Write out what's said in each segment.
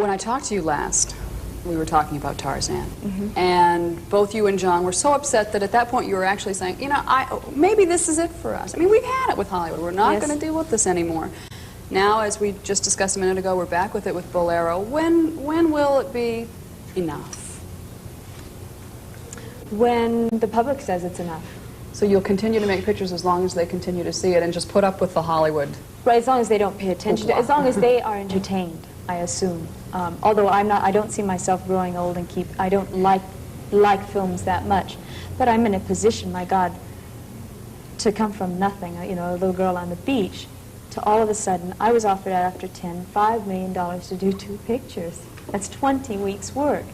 When I talked to you last, we were talking about Tarzan. And both you and John were so upset that at that point you were actually saying, you know, maybe this is it for us. I mean, we've had it with Hollywood. We're not going to deal with this anymore. Now, as we just discussed a minute ago, we're back with it with Bolero. When will it be enough? When the public says it's enough. So you'll continue to make pictures as long as they continue to see it and just put up with the Hollywood? Right, as long as they don't pay attention to it, as long as they are entertained, I assume. Although I don't see myself growing old and I don't like films that much. But I'm in a position, my God, to come from nothing, you know, a little girl on the beach, to all of a sudden, I was offered after 10, $5 million to do 2 pictures. That's 20 weeks' work.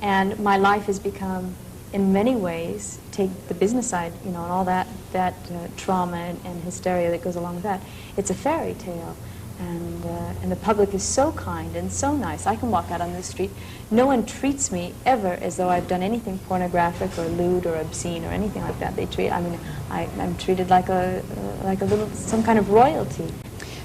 And my life has become, in many ways, take the business side, you know, and all that trauma and hysteria that goes along with that. It's a fairy tale. And the public is so kind and so nice. I can walk out on the street. No one treats me ever as though I've done anything pornographic or lewd or obscene or anything like that. They treat, I mean, I'm treated like a little, some kind of royalty.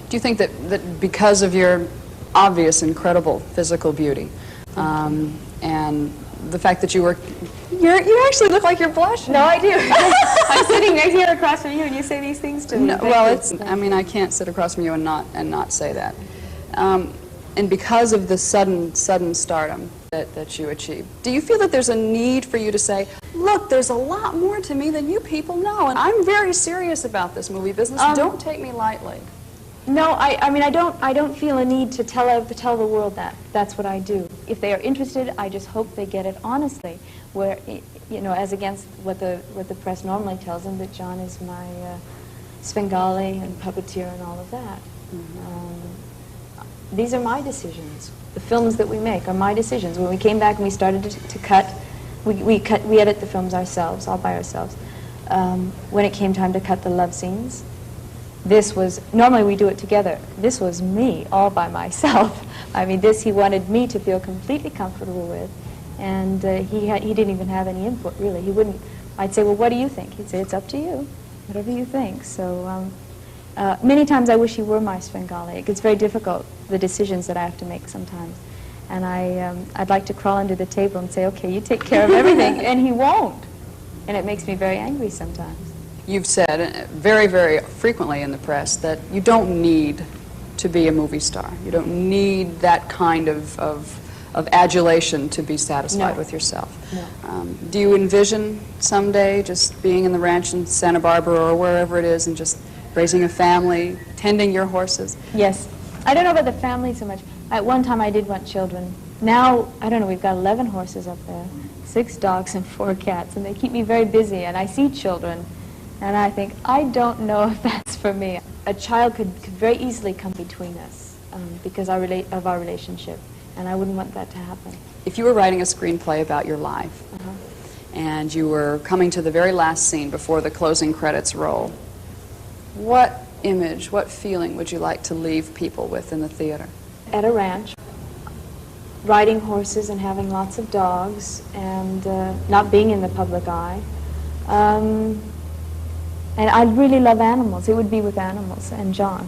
Do you think that because of your obvious, incredible physical beauty, and the fact that you actually look like you're blushing. No, I do. I'm sitting next here across from you, and you say these things to me. No, well, I mean, I can't sit across from you and not say that. And because of the sudden stardom that you achieved, do you feel that there's a need for you to say, look, there's a lot more to me than you people know, and I'm very serious about this movie business. Don't take me lightly. No, I mean, I don't feel a need to tell the world that. That's what I do. If they are interested, I just hope they get it honestly. Where, you know, as against what the press normally tells them, that John is my Svengali and puppeteer and all of that. These are my decisions. The films that we make are my decisions. When we came back and we started to cut, we edit the films ourselves, all by ourselves. When it came time to cut the love scenes, this was, normally we do it together. This was me, all by myself. I mean, this he wanted me to feel completely comfortable with. And he didn't even have any input, really. He wouldn't, I'd say, well, what do you think? He'd say, it's up to you, whatever you think. So many times I wish he were my Svengali. It gets very difficult, the decisions that I have to make sometimes. And I'd like to crawl under the table and say, okay, you take care of everything, and he won't. And it makes me very angry sometimes. You've said very, very frequently in the press that you don't need to be a movie star. You don't need that kind of adulation to be satisfied with yourself. No. Do you envision someday just being in the ranch in Santa Barbara or wherever it is and just raising a family, tending your horses? Yes. I don't know about the family so much. At one time I did want children. Now, I don't know, we've got 11 horses up there, 6 dogs and 4 cats, and they keep me very busy, and I see children. And I think, I don't know if that's for me. A child could very easily come between us because of our relationship, and I wouldn't want that to happen. If you were writing a screenplay about your life, and you were coming to the very last scene before the closing credits roll, what image, what feeling would you like to leave people with in the theater? At a ranch, riding horses and having lots of dogs, and not being in the public eye. And I really love animals. It would be with animals and John.